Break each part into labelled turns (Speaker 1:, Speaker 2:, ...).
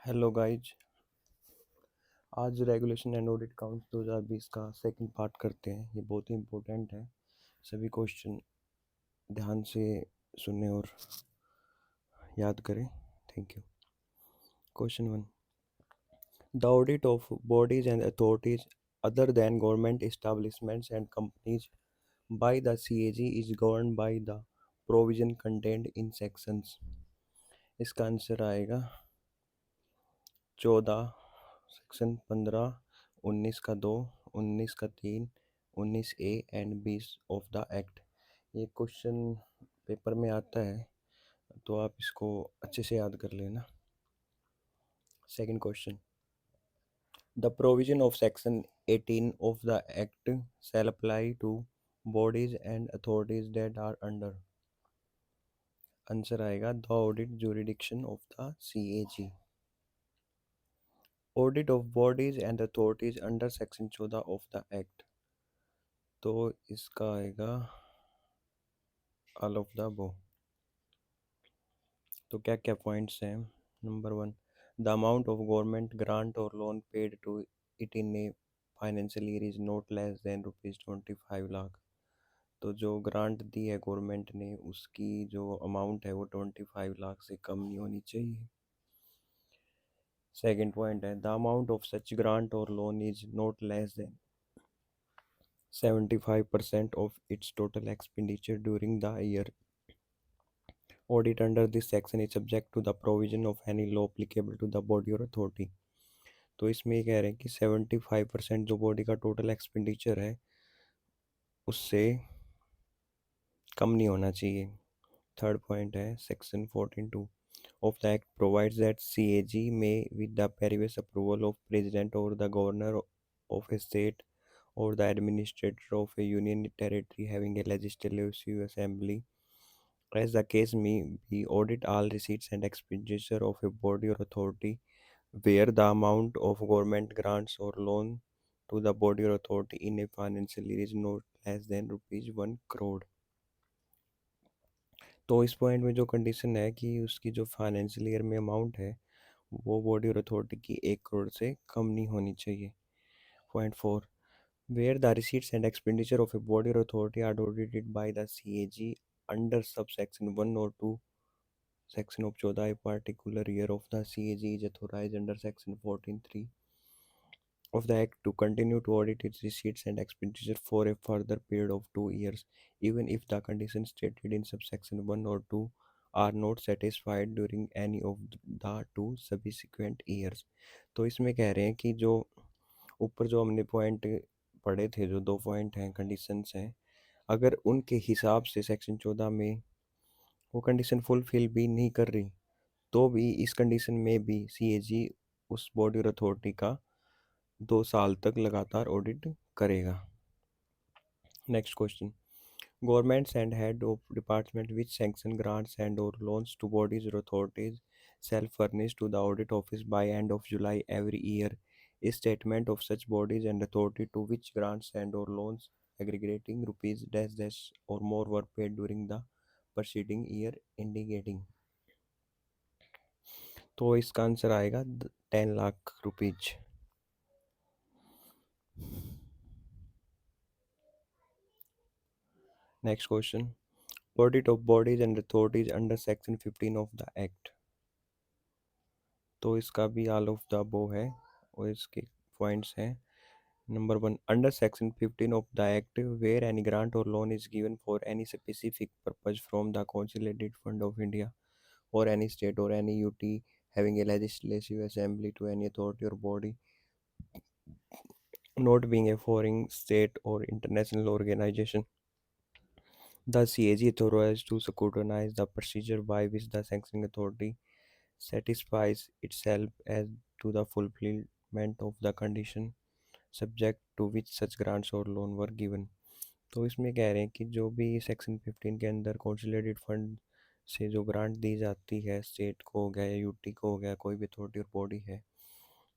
Speaker 1: Hello guys. आज regulation and audit count 2020 का second part करते हैं। ये बहुत ही इम्पोर्टेंट है। सभी क्वेश्चन ध्यान से सुने और याद करें। Thank you. Question one, the audit of bodies and authorities other than government establishments and companies by the CAG is govern by the provision content in sections. इसका आंसर आएगा 14, सेक्शन 15, 19 का 2, 19 का 3, 19A and 20 of the act. ये question paper में आता है, तो आप इसको अच्छे से याद कर लेना। Second question, the provision of section 18 of the act shall apply to bodies and authorities that are under. Answer आएगा the audit jurisdiction of the CAG। Audit of bodies and authorities under section 14 of the act, तो इसका आएगा all of the above. तो क्या क्या points हैं? Number 1, the amount of government grant और loan paid to it in a financial year is not less than ₹25 lakh. तो जो ग्रांट दी है गवर्नमेंट ने, उसकी जो अमाउंट है वो 25 लाख से कम नहीं होनी चाहिए। सेकंड पॉइंट है, the amount of such grant और loan is not less than 75% of its total expenditure during the year. Audit under this section is subject to the provision of any law applicable to the body or authority। तो इसमें ये कह रहे हैं कि 75% जो body का total expenditure है उससे कम नहीं होना चाहिए। थर्ड पॉइंट है, section 14(2) of the act provides that CAG may, with the previous approval of president or the governor of a state or the administrator of a union territory having a legislative assembly, as the case may be, audit all receipts and expenditure of a body or authority where the amount of government grants or loan to the body or authority in a financial year is not less than ₹1 crore। तो इस point में जो condition है कि उसकी जो financial year में amount है वो बॉडी और अथॉरिटी की 1 करोड़ से कम नहीं होनी चाहिए। Point 4, where the receipts and expenditure of a body or authority are audited by the CAG under subsection 1 or 2 section of 14, a particular year of the CAG is authorized under section 14(3) of the Act to continue to audit its receipts and expenditure for a further period of 2 years, even if the conditions stated in subsection 1 or 2 are not satisfied during any of the 2 subsequent years। तो इसमें कह रहे हैं कि जो ऊपर जो हमने पॉइंट पढ़े थे, जो 2 पॉइंट हैं, कंडीशंस हैं, अगर उनके हिसाब से सेक्शन 14 में वो कंडीशन फुलफिल भी नहीं कर रही, तो भी इस कंडीशन में भी CAG उस बॉडी और अथॉरिटी का 2 साल तक लगातार ऑडिट करेगा। Next question, governments and head of department which sanction grants and और लोन्स टू बॉडीज और authorities shall furnish to the audit office by end of July every year a statement of such bodies and authority to which grants and or loans aggregating rupees dash dash or more were paid during the preceding year indicating। तो इसका answer आएगा 10 lakh rupees. Next question, audit of bodies and authorities under section 15 of the act, तो इसका भी all of the above है और इसके points हैं। Number 1, under section 15 of the act where any grant और loan is given for any specific purpose from the consolidated fund of India और any state और any UT having a legislative assembly to any authority or body not being a foreign state or international organization, the CAG authorized to scrutinize the procedure by which the sanctioning authority satisfies itself as to the fulfillment of the condition subject to which such grants or loan were given। तो इसमें कह रहे हैं कि जो भी section 15 के अंदर कंसोलिडेटेड फंड से जो ग्रांट दी जाती है, स्टेट को हो गया या UT को हो गया, कोई भी अथॉरिटी और बॉडी है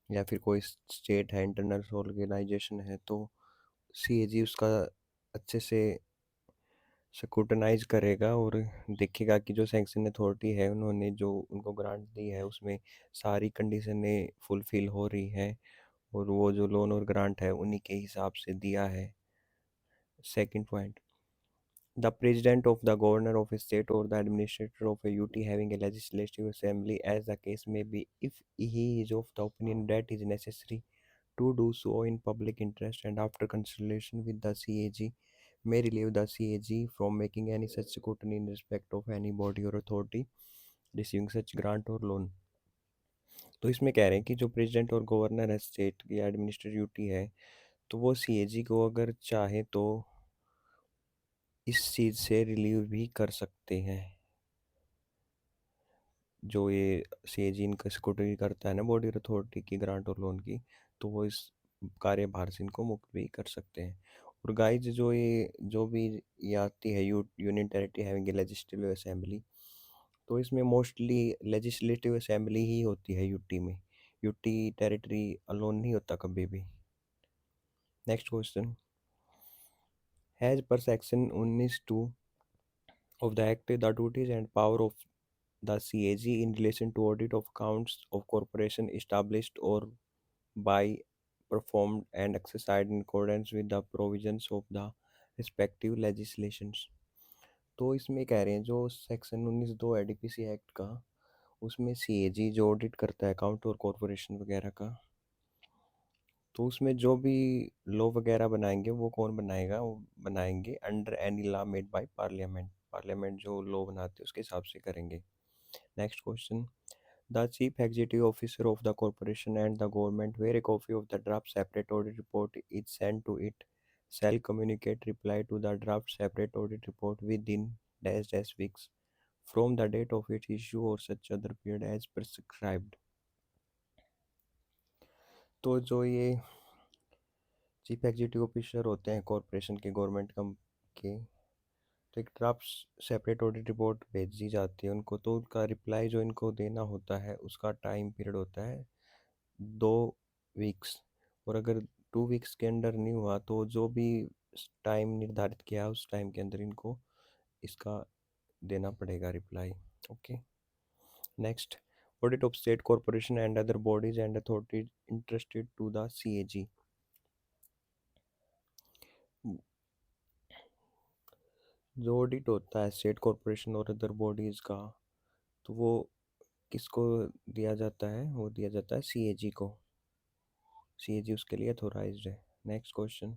Speaker 1: या फिर कोई स्टेट है, इंटरनेशनल ऑर्गेनाइजेशन है, तो CAG उसका अच्छे से स्क्रूटनाइज करेगा और देखेगा कि जो सैंक्शन अथॉरिटी है उन्होंने जो उनको ग्रांट दी है उसमें सारी कंडीशनें फुलफिल हो रही हैं और वो जो लोन और ग्रांट है उन्हीं के हिसाब से दिया है। Second point, the president of the governor of a state or the administrator of a UT having a legislative assembly, as the case may be, if he is of the opinion that is necessary to do so in public interest and after consultation with the CAG, may relieve the CAG from making any such scrutiny in respect of any body or authority receiving such grant or loan। तो इसमें कह रहे हैं कि जो president और governor है state या एडमिनिस्ट्रेटिव यूटी है, तो वो सीएजी को अगर चाहे तो इस चीज़ से रिलीव भी कर सकते हैं। जो ये सीएजी इनका स्क्रूटनी करता है ना बॉडी अथॉरिटी की ग्रांट और लोन की, तो वो इस कार्यभार से इनको मुक्त भी कर सकते हैं। और गाइज जो भी ये आती है union territory having a legislative assembly, तो इसमें मोस्टली लेजिस्लेटिव असेंबली ही होती है यूटी में। यूटी टेरिटरी अलोन नहीं होता कभी भी। नेक्स्ट क्वेश्चन, हैज पर section 19(2) of the Act, the duties and power of the CAG in relation to audit of accounts of corporation established or by performed and exercised in accordance with the provisions of the respective legislations। तो इसमें कह रहे हैं जो section 19(2) है DPC act का, उसमें CAG जो ऑडिट करता है अकाउंट और कॉरपोरेशन वगैरह का, तो उसमें जो भी लॉ वगैरह बनाएंगे वो कौन बनाएगा, वो बनाएंगे under any law made by parliament. Parliament जो लॉ बनाते हैं उसके हिसाब से करेंगे। Next question, the chief executive officer of the corporation and the government where a copy of the draft separate audit report is send to it shall communicate reply to the draft separate audit report within dash dash weeks from the date of its issue or such other period as prescribed। तो जो ये chief executive officer होते हैं corporation के government कम के, तो एक draft separate audit report भेजी जाती है उनको, तो उनका रिप्लाई जो इनको देना होता है उसका टाइम पीरियड होता है 2 वीक्स। और अगर 2 वीक्स के अंदर नहीं हुआ तो जो भी टाइम निर्धारित किया उस टाइम के अंदर इनको इसका देना पड़ेगा reply. Okay. Next, audit of state corporation and other bodies and authorities interested to the CAG. जो ऑडिट होता है स्टेट कॉरपोरेशन और अदर बॉडीज का, तो वो किसको दिया जाता है, वो दिया जाता है सीएजी को। सीएजी उसके लिए अथोराइज्ड है। नेक्स्ट क्वेश्चन,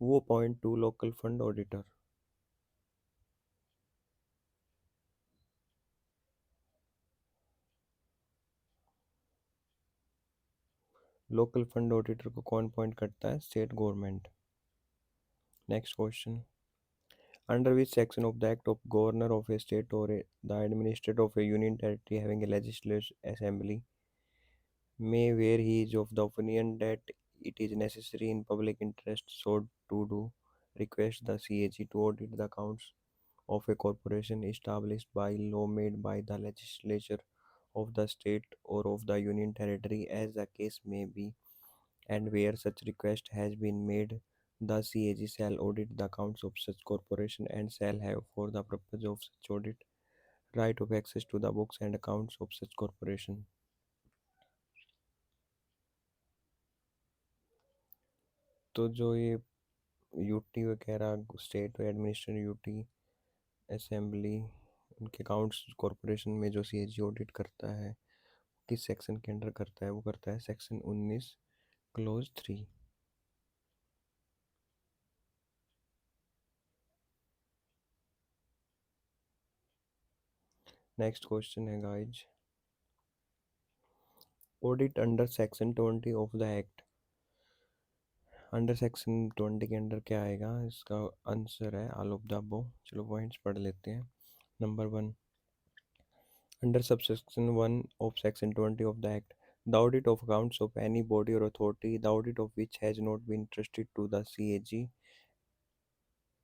Speaker 1: वो appoint to local fund auditor. Local fund auditor को कौन अपॉइंट करता है, state government. Next question, under which section of the act of governor of a state और the administrator of a union territory having a legislative assembly may, where he is of the opinion that it is necessary in public interest so to do, request the CAG to audit the accounts of a corporation established by law made by the legislature of the state or of the union territory as the case may be, and where such request has been made, the CAG shall audit the accounts of such corporation and shall have for the purpose of such audit right of access to the books and accounts of such corporation। तो जो ये UT वगैरह state administrative UT assembly उनके accounts corporation में जो CAG audit करता है किस सेक्शन के अंडर करता है, वो करता है सेक्शन 19 क्लोज 3। नेक्स्ट क्वेश्चन है guys, audit under section 20 of the act. Under section 20 के अंडर क्या आएगा, इसका आंसर है ऑल ऑफ द अबव। चलो पॉइंट्स पढ़ लेते हैं। Number 1, under subsection 1 of section 20 of the act, the audit of accounts of any body or authority, the audit of which has not been entrusted to the CAG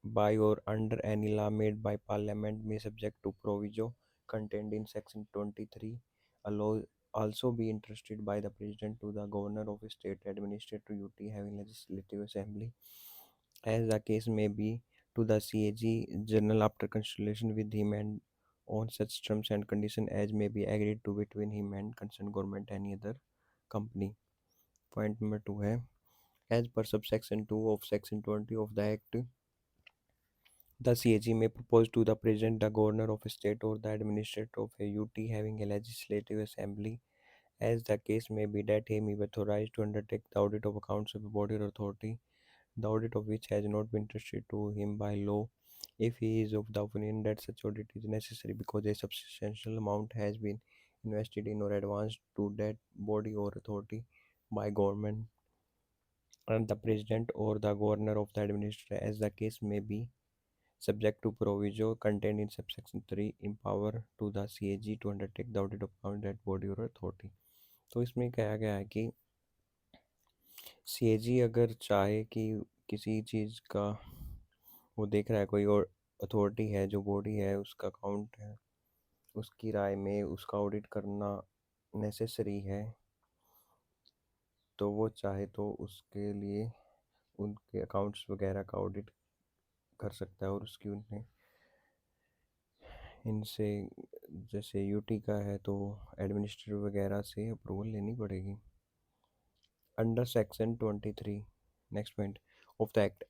Speaker 1: by or under any law made by parliament may subject to proviso contained in section 23 allow also be entrusted by the president to the governor of a state administrative UT having legislative assembly as the case may be, to the CAG journal after consultation with him and on such terms and conditions as may be agreed to between him and concerned government any other company. Point number 2 है, as per subsection 2 of section 20 of the act, the CAG may propose to the president, the governor of a state or the administrator of a UT having a legislative assembly, as the case may be, that he may be authorized to undertake the audit of accounts of a body or authority, the audit of which has not been entrusted to him by law, if he is of the opinion that such audit is necessary because a substantial amount has been invested in or advanced to that body or authority by government and the president or the governor of the administrator, as the case may be, subject to proviso contained in subsection 3, empower to the CAG to undertake the audit of that body or authority. तो इसमें कहा गया है कि CAG अगर चाहे कि किसी चीज़ का वो देख रहा है, कोई और अथॉरिटी है, जो बॉडी है, उसका अकाउंट है, उसकी राय में उसका ऑडिट करना नेसेसरी है, तो वो चाहे तो उसके लिए उनके अकाउंट्स वगैरह का ऑडिट कर सकता है और उसकी उन्हें इनसे, जैसे यूटी का है तो एडमिनिस्ट्रेटिव वगैरह से अप्रूवल लेनी पड़ेगी under section 23. Next point of the act,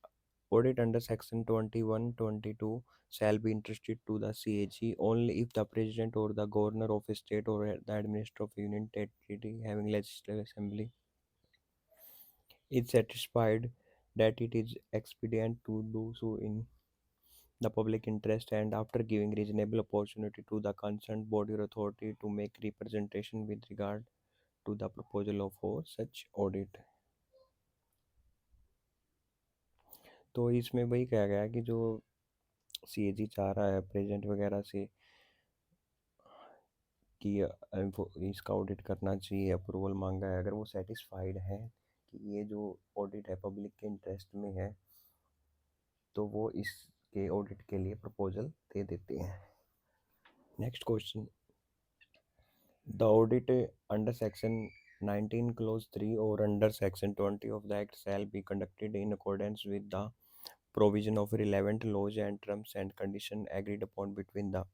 Speaker 1: audit under section 21 22 shall be entrusted to the CAG only if the president or the governor of a state or the administrator of a union territory having legislative assembly is satisfied that it is expedient to do so in the public interest and after giving reasonable opportunity to the concerned body or authority to make representation with regard to the proposal of for such audit. तो इसमें वही कहा गया कि जो CAG चाह रहा है प्रेजेंट वगैरह से कि इसका ऑडिट करना चाहिए, अप्रूवल मांगा है, अगर वो सेटिस्फाइड है कि ये जो ऑडिट है पब्लिक के इंटरेस्ट में है, तो वो इसके ऑडिट के लिए प्रपोजल दे देते हैं. Next question, the audit under section 19 clause 3 और under section 20 of the act shall be conducted in accordance with the provision of relevant laws and terms and condition agreed upon between the.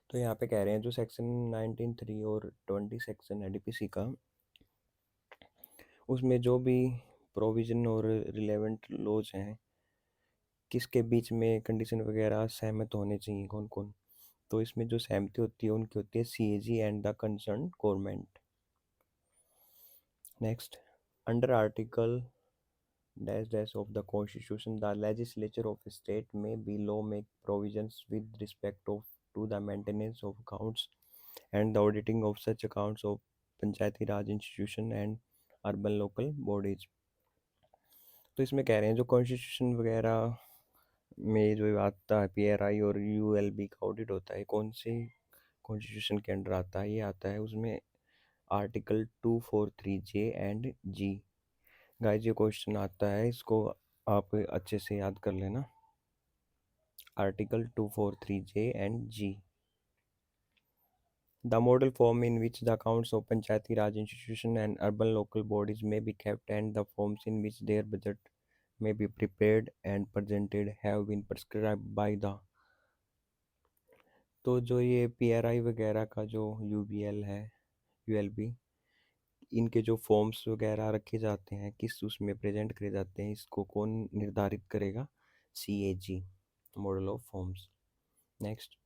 Speaker 1: तो यहाँ पे कह रहे हैं जो section 19(3) और 20 section है डीपीसी का, उसमें जो भी प्रोविज़न और रिलेवेंट लॉज हैं, किसके बीच में कंडीशन वगैरह सहमत होने चाहिए, कौन कौन. तो इसमें जो सहमति होती है उनकी होती है CAG and the concern government. Next, under article dash dash of the constitution the legislature of state may by law make provisions with respect of to the maintenance of accounts and the auditing of such accounts of Panchayati Raj institution and urban local bodies. तो इसमें कह रहे हैं जो constitution वगैरह में जो आता है पीआरआई और यूएलबी का ऑडिट होता है, कौन से कॉन्स्टिट्यूशन के अंडर आता है, ये आता है उसमें article 243 J and G. Guys ये क्वेश्चन आता है, इसको आप अच्छे से याद कर लेना. Article 243 J and G. The model form in which the accounts of Panchayati Raj institution and urban local bodies may be kept and the forms in which their budget may be prepared and presented have been prescribed by the. तो जो ये PRI वगैरह का जो UBL है, ULB, इनके जो forms वगैरह रखे जाते हैं, किस उसमें प्रेजेंट करे जाते हैं, इसको कौन निर्धारित करेगा, CAG, model of forms. Next,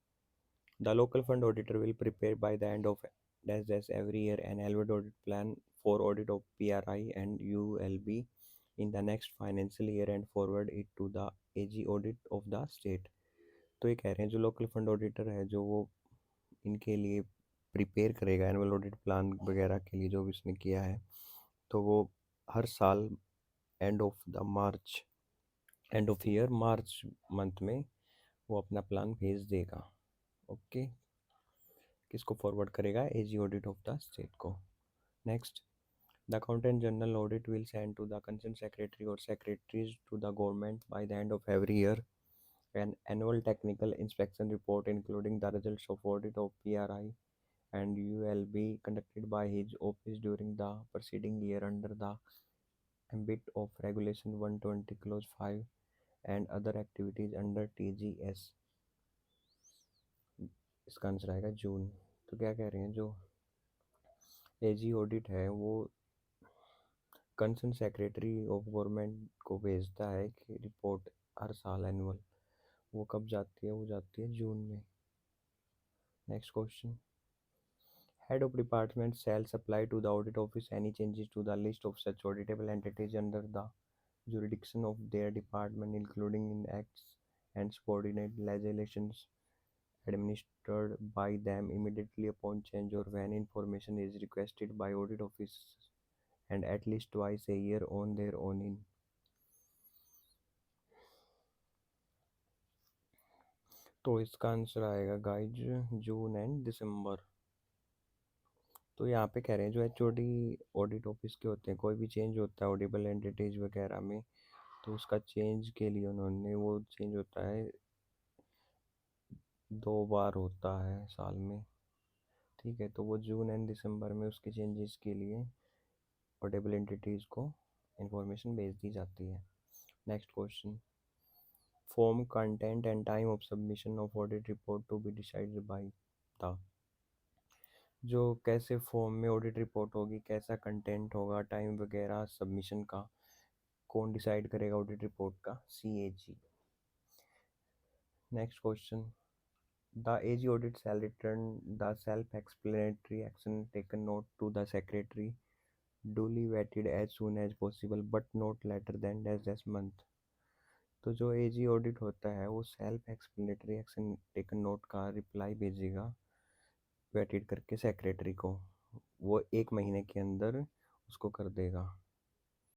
Speaker 1: the local fund auditor will prepare by the end of dash every year an annual audit plan for audit of PRI and ULB in the next financial year and forward it to the AG audit of the state. तो ये कह रहे हैं जो local fund auditor है, जो वो इनके लिए प्रिपेयर करेगा एनुअल ऑडिट प्लान वगैरह के लिए जो भी इसने किया है, तो वो हर साल end of the March, end of year March month में वो अपना प्लान भेज देगा. ओके, किसको फॉरवर्ड करेगा, AG audit of the state को. Next, the accountant general audit will send to the concern secretary और secretaries to the government by the end of every year an annual technical inspection report including the results of audit of PRI and ULB conducted by his office during the preceding year under the ambit of regulation 120 clause 5 and other activities under TGS। इसका answer आएगा जून। तो क्या कह रहे हैं, जो एजी audit है वो कंसर्न सेक्रेटरी ऑफ गवर्नमेंट को भेजता है कि रिपोर्ट हर साल एनुअल, वो कब जाती है, वो जाती है जून में। Next question, head of department shall supply to the audit office any changes to the list of such auditable entities under the jurisdiction of their department, including in acts and subordinate legislations administered by them immediately upon change or when information is requested by audit office and at least twice a year on their own in। तो इसका answer आएगा guys June and दिसंबर। तो यहाँ पे कह रहे हैं जो HOD ऑडिट ऑफिस के होते हैं, कोई भी चेंज होता है ऑडिबल एंटिटीज वगैरह में, तो उसका चेंज के लिए उन्होंने, वो चेंज होता है 2 बार होता है साल में। ठीक है, तो वो जून एंड दिसंबर में उसके चेंजेस के लिए ऑडिबल एंटिटीज को इंफॉर्मेशन भेज दी जाती है। Next question, form content and time of submission of audit report to be decided by the. जो कैसे फॉर्म में ऑडिट रिपोर्ट होगी, कैसा कंटेंट होगा, टाइम वगैरह सबमिशन का, कौन डिसाइड करेगा ऑडिट रिपोर्ट का? CAG। Next question, the AG audit shall return the self explanatory action taken note to the secretary duly vetted as soon as possible but not later than dash month। तो जो AG audit होता है वो self explanatory action taken note का reply भेजेगा weighted करके secretary को, वो 1 महीने के अंदर उसको कर देगा।